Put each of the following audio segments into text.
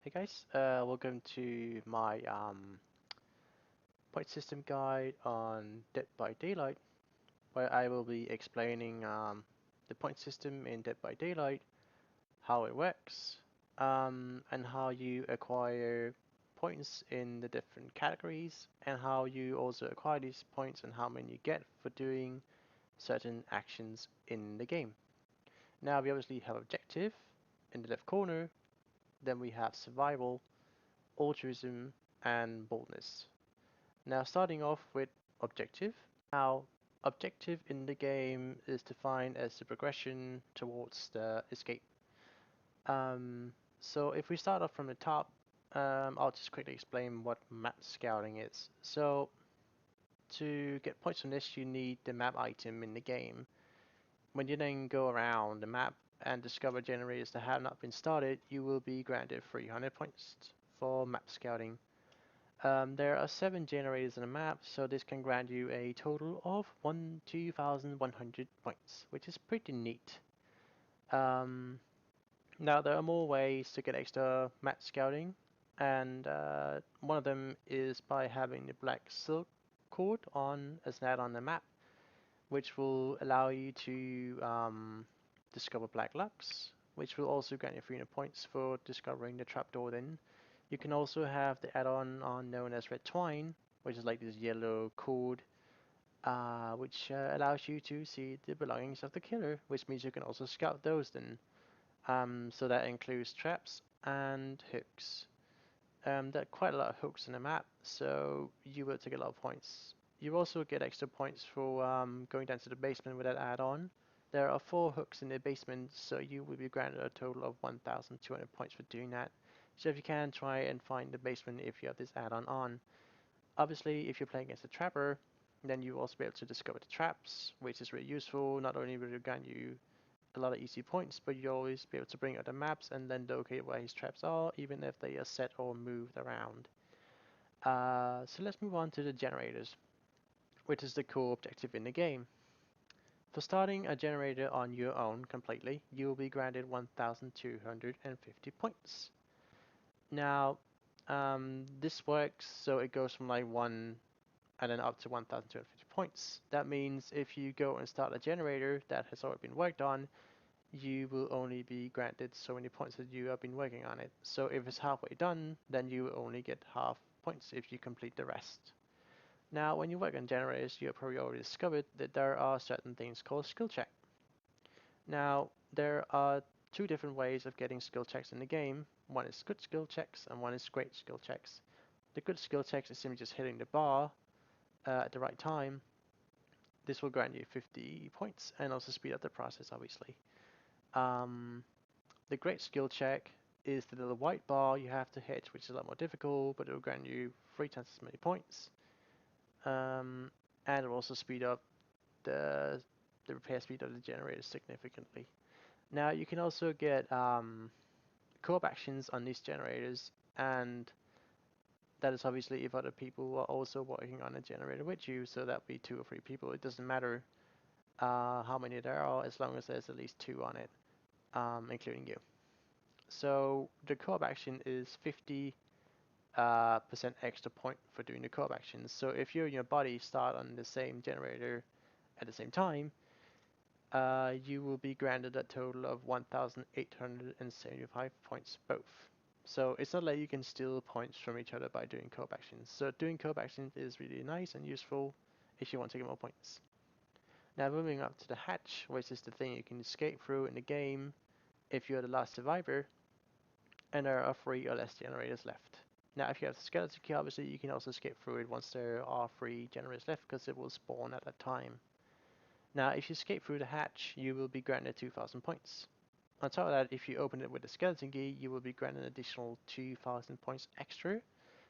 Hey guys, welcome to my point system guide on Dead by Daylight, where I will be explaining the point system in Dead by Daylight, how it works, and how you acquire points in the different categories, and how you also acquire these points and how many you get for doing certain actions in the game. Now we obviously have objective in the left corner, then we have survival, altruism, and boldness. Now starting off with objective. Now objective in the game is defined as the progression towards the escape. Um, so if we start off from the top, I'll just quickly explain what map scouting is. So to get points on this, you need the map item in the game. When you then go around the map and discover generators that have not been started, you will be granted 300 points for map scouting. There are 7 generators in the map, so this can grant you a total of 2,100 points, which is pretty neat. Um, Now there are more ways to get extra map scouting, and one of them is by having the black silk cord on as an add on the map, which will allow you to discover black lux, which will also grant you 300 points for discovering the trapdoor then. You can also have the add-on known as red twine, which is like this yellow cord, which allows you to see the belongings of the killer, which means you can also scout those then. So that includes traps and hooks. There are quite a lot of hooks in the map, so you will take a lot of points. You also get extra points for going down to the basement with that add-on. There are 4 hooks in the basement, so you will be granted a total of 1,200 points for doing that. So if you can, try and find the basement if you have this add-on on. Obviously, if you're playing against a trapper, then you will also be able to discover the traps, which is really useful. Not only will it grant you a lot of easy points, but you'll always be able to bring out the maps and then locate where his traps are, even if they are set or moved around. So let's move on to the generators, which is the core objective in the game. For starting a generator on your own completely, you will be granted 1,250 points. Now, this works so it goes from like 1 and then up to 1,250 points. That means if you go and start a generator that has already been worked on, you will only be granted so many points that you have been working on it. So if it's halfway done, then you will only get half points if you complete the rest. Now, when you work on generators, you have probably already discovered that there are certain things called skill check. Now, there are 2 different ways of getting skill checks in the game. One is good skill checks and one is great skill checks. The good skill checks is simply just hitting the bar at the right time. This will grant you 50 points and also speed up the process, obviously. Um, the great skill check is the little white bar you have to hit, which is a lot more difficult, but it will grant you 3 times as many points. And it will also speed up the repair speed of the generator significantly. Now you can also get co-op actions on these generators, and that is obviously if other people are also working on a generator with you, so that would be 2 or 3 people. It doesn't matter how many there are, as long as there's at least 2 on it, including you. So the co-op action is 50 percent extra point for doing the co-op actions. So if you and your buddy start on the same generator at the same time, you will be granted a total of 1,875 points both. So it's not like you can steal points from each other by doing co-op actions. So doing co-op actions is really nice and useful if you want to get more points. Now moving up to the hatch, which is the thing you can escape through in the game if you're the last survivor, and there are 3 or less generators left. Now if you have the skeleton key, obviously you can also skip through it once there are 3 generators left because it will spawn at that time. Now if you escape through the hatch, you will be granted 2,000 points. On top of that, if you open it with the skeleton key, you will be granted an additional 2,000 points extra,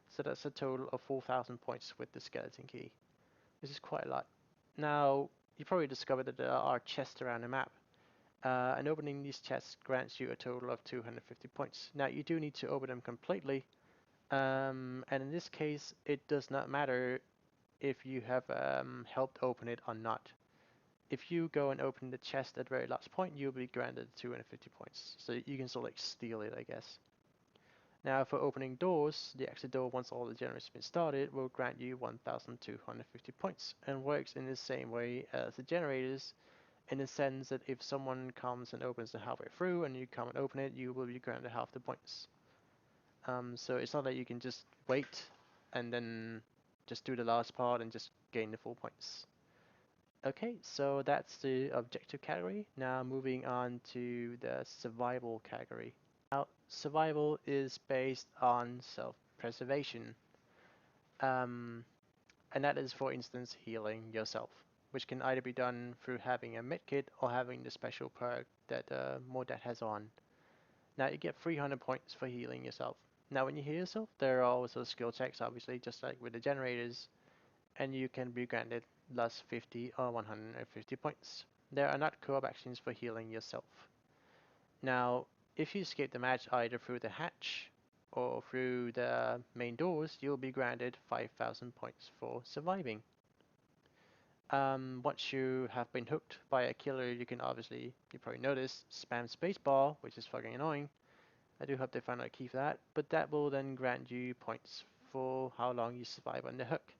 so that's a total of 4,000 points with the skeleton key. This is quite a lot. Now, you probably discovered that there are chests around the map, and opening these chests grants you a total of 250 points. Now, you do need to open them completely, and in this case, it does not matter if you have helped open it or not. If you go and open the chest at the very last point, you'll be granted 250 points. So you can sort of like steal it, I guess. Now for opening doors, the exit door once all the generators have been started will grant you 1250 points and works in the same way as the generators in the sense that if someone comes and opens it halfway through and you come and open it, you will be granted half the points. So it's not that you can just wait and then just do the last part and just gain the full points. Okay, so that's the objective category. Now moving on to the survival category. Now, survival is based on self-preservation, um, and that is, for instance, healing yourself, which can either be done through having a medkit or having the special perk that Mordet has on. Now, you get 300 points for healing yourself. Now, when you heal yourself, there are also skill checks, obviously, just like with the generators, and you can be granted plus 50 or 150 points. There are not co-op actions for healing yourself. Now, if you escape the match either through the hatch or through the main doors, you'll be granted 5,000 points for surviving. Once you have been hooked by a killer, you can obviously, you probably noticed, spam spacebar, which is fucking annoying. I do hope they find out a key for that, but that will then grant you points for how long you survive on the hook.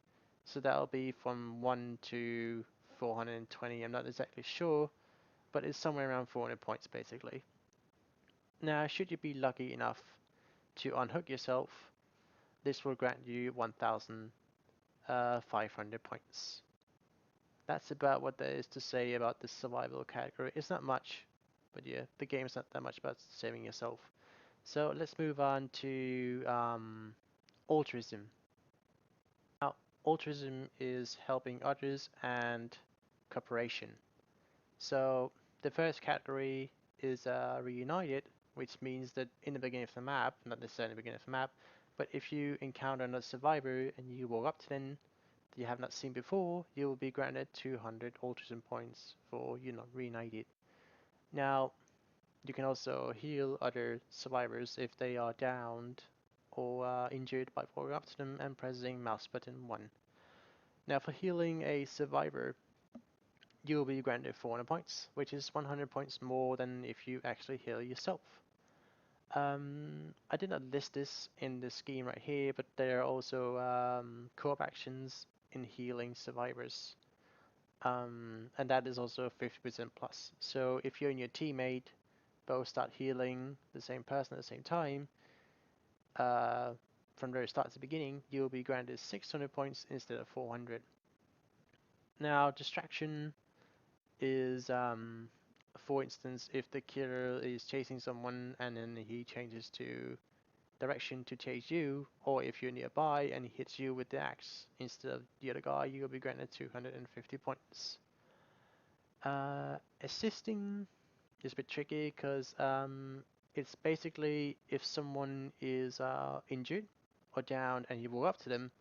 So that'll be from 1 to 420, I'm not exactly sure, but it's somewhere around 400 points basically. Now, should you be lucky enough to unhook yourself, this will grant you 1,500 points. That's about what there is to say about the survival category. It's not much, but yeah, the game's not that much about saving yourself. So let's move on to altruism. Now, altruism is helping others and cooperation. So the first category is reunited, which means that in the beginning of the map, not necessarily in the beginning of the map, but if you encounter another survivor and you walk up to them that you have not seen before, you will be granted 200 altruism points for you not reunited. Now, you can also heal other survivors if they are downed or injured by walking up to them and pressing mouse button 1. Now for healing a survivor, you will be granted 400 points, which is 100 points more than if you actually heal yourself. I did not list this in the scheme right here, but there are also co-op actions in healing survivors. And that is also 50% plus. So if you and your teammate both start healing the same person at the same time, uh, from the very start to the beginning, you'll be granted 600 points instead of 400. Now, distraction is, for instance, if the killer is chasing someone and then he changes to direction to chase you, or if you're nearby and he hits you with the axe instead of the other guy, you'll be granted 250 points. Assisting is a bit tricky because it's basically if someone is injured or down and you walk up to them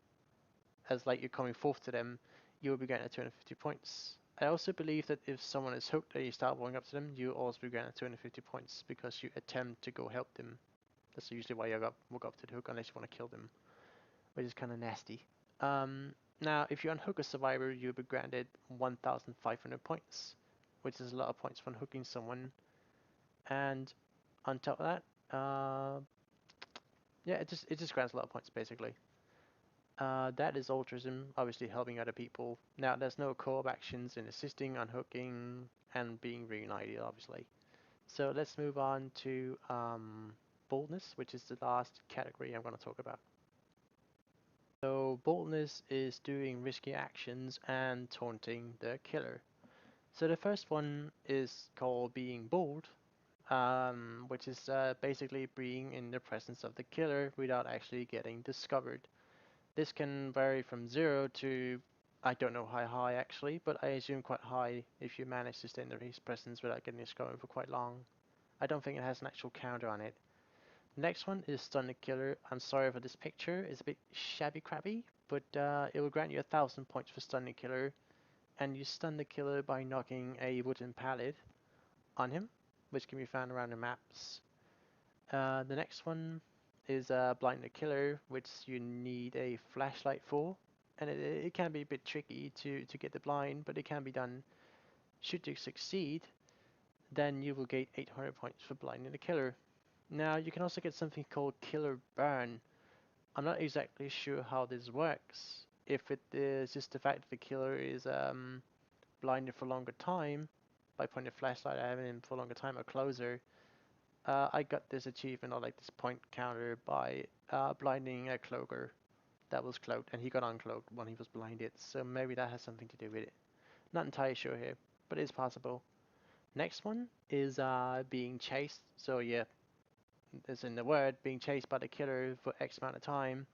as like you're coming forth to them, you will be granted 250 points. I also believe that if someone is hooked and you start walking up to them, you will also be granted 250 points because you attempt to go help them. That's usually why you walk up to the hook unless you want to kill them, which is kind of nasty. Now, if you unhook a survivor, you'll be granted 1,500 points, which is a lot of points for unhooking someone. And on top of that, yeah, it just grants a lot of points basically. That is altruism, obviously helping other people. Now, there's no co-op actions in assisting, unhooking, and being reunited, obviously. So let's move on to boldness, which is the last category I'm going to talk about. So boldness is doing risky actions and taunting the killer. So the first one is called being bold, which is basically being in the presence of the killer without actually getting discovered. This can vary from 0 to, I don't know how high actually, but I assume quite high if you manage to stay in his presence without getting discovered for quite long. I don't think it has an actual counter on it. Next one is stun the killer. I'm sorry for this picture, it's a bit shabby crabby, but it will grant you 1,000 points for stunning the killer, and you stun the killer by knocking a wooden pallet on him, which can be found around the maps. The next one is blind the killer, which you need a flashlight for, and it can be a bit tricky to get the blind, but it can be done. Should you succeed, then you will gain 800 points for blinding the killer. Now you can also get something called killer burn. I'm not exactly sure how this works. If it is just the fact that the killer is blinded for a longer time by pointing a flashlight at him for a longer time or closer. I got this achievement or like this point counter by blinding a cloaker that was cloaked and he got uncloaked when he was blinded. So maybe that has something to do with it. Not entirely sure here, but it's possible. Next one is being chased. So yeah, it's in the word being chased by the killer for X amount of time.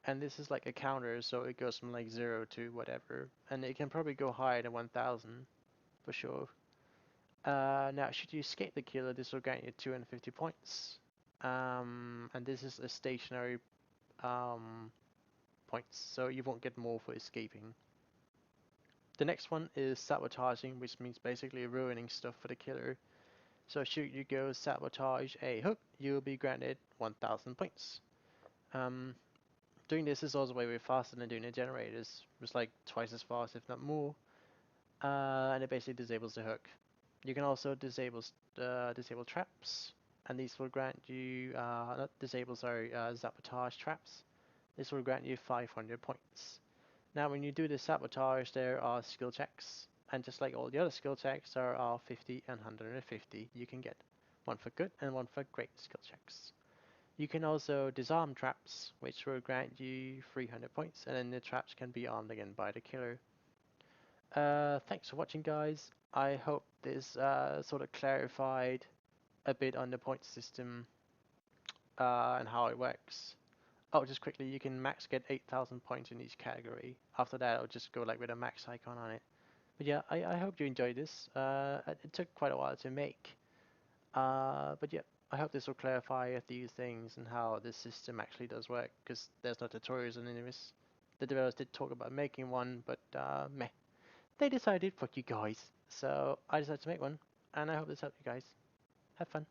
And this is like a counter, so it goes from like 0 to whatever. And it can probably go higher than 1000 for sure. Now, should you escape the killer, this will grant you 250 points. And this is a stationary um, points, so you won't get more for escaping. The next one is sabotaging, which means basically ruining stuff for the killer. So should you go sabotage a hook, you'll be granted 1000 points. Um, Doing this is also way faster than doing the generators. It's like twice as fast, if not more. And it basically disables the hook. You can also disable traps, and these will grant you not disable, sorry, sabotage traps. This will grant you 500 points. Now, when you do the sabotage, there are skill checks, and just like all the other skill checks, there are 50 and 150 you can get. One for good and one for great skill checks. You can also disarm traps, which will grant you 300 points, and then the traps can be armed again by the killer. Thanks for watching, guys. I hope this sort of clarified a bit on the point system and how it works. Oh, just quickly, you can max get 8,000 points in each category. After that, I'll just go like with a max icon on it. But yeah, I hope you enjoyed this. It took quite a while to make. But yeah, I hope this will clarify a few things and how this system actually does work, because there's no tutorials on any of this. The developers did talk about making one, but meh. They decided, fuck you guys. So I decided to make one, and I hope this helped you guys. Have fun.